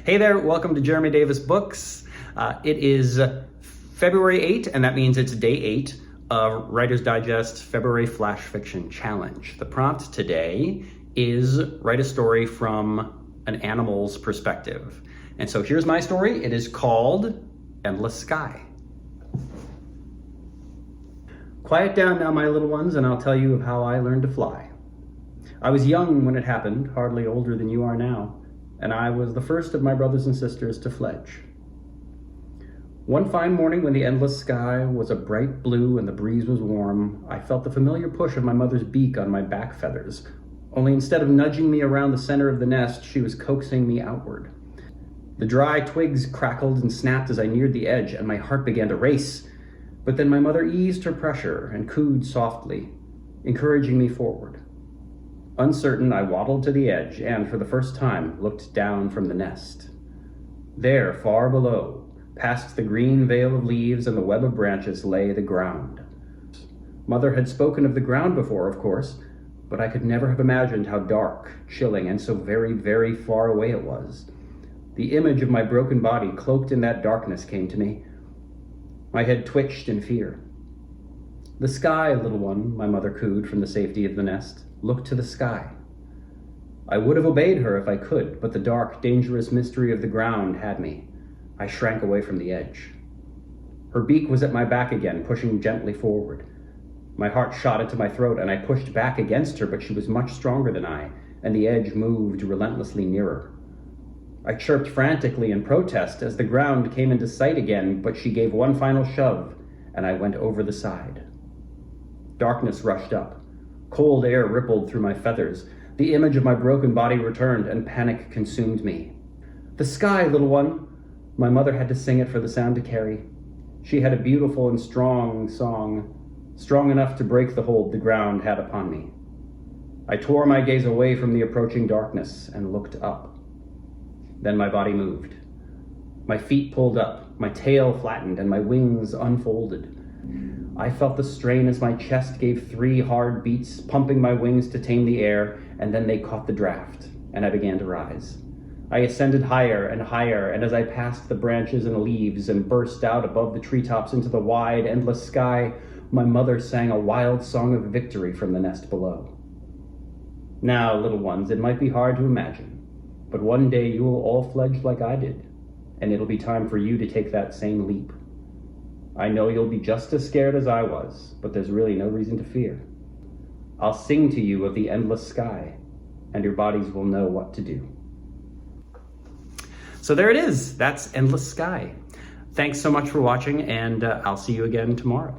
Hey there, welcome to Jeremy Davis Books. It is February 8, and that means it's day 8 of Writer's Digest February Flash Fiction Challenge. The prompt today is write a story from an animal's perspective. And so here's my story. It is called Endless Sky. Quiet down now, my little ones, and I'll tell you of how I learned to fly. I was young when it happened, hardly older than you are now, and I was the first of my brothers and sisters to fledge. One fine morning when the endless sky was a bright blue and the breeze was warm, I felt the familiar push of my mother's beak on my back feathers, only instead of nudging me around the center of the nest, she was coaxing me outward. The dry twigs crackled and snapped as I neared the edge, and my heart began to race. But then my mother eased her pressure and cooed softly, encouraging me forward. Uncertain, I waddled to the edge and, for the first time, looked down from the nest. There, far below, past the green veil of leaves and the web of branches, lay the ground. Mother had spoken of the ground before, of course, but I could never have imagined how dark, chilling, and so very, very far away it was. The image of my broken body cloaked in that darkness came to me. My head twitched in fear. "The sky, little one," my mother cooed from the safety of the nest. "Look to the sky." I would have obeyed her if I could, but the dark, dangerous mystery of the ground had me. I shrank away from the edge. Her beak was at my back again, pushing gently forward. My heart shot into my throat, and I pushed back against her, but she was much stronger than I, and the edge moved relentlessly nearer. I chirped frantically in protest as the ground came into sight again, but she gave one final shove, and I went over the side. Darkness rushed up. Cold air rippled through my feathers. The image of my broken body returned, and panic consumed me. "The sky, little one!" My mother had to sing it for the sound to carry. She had a beautiful and strong song, strong enough to break the hold the ground had upon me. I tore my gaze away from the approaching darkness and looked up. Then my body moved. My feet pulled up, my tail flattened, and my wings unfolded. I felt the strain as my chest gave 3 hard beats, pumping my wings to tame the air, and then they caught the draft, and I began to rise. I ascended higher, and as I passed the branches and leaves and burst out above the treetops into the wide, endless sky, my mother sang a wild song of victory from the nest below. Now, little ones, it might be hard to imagine, but one day you will all fledge like I did, and it'll be time for you to take that same leap. I know you'll be just as scared as I was, but there's really no reason to fear. I'll sing to you of the endless sky, and your bodies will know what to do. So there it is. That's Endless Sky. Thanks so much for watching, and I'll see you again tomorrow.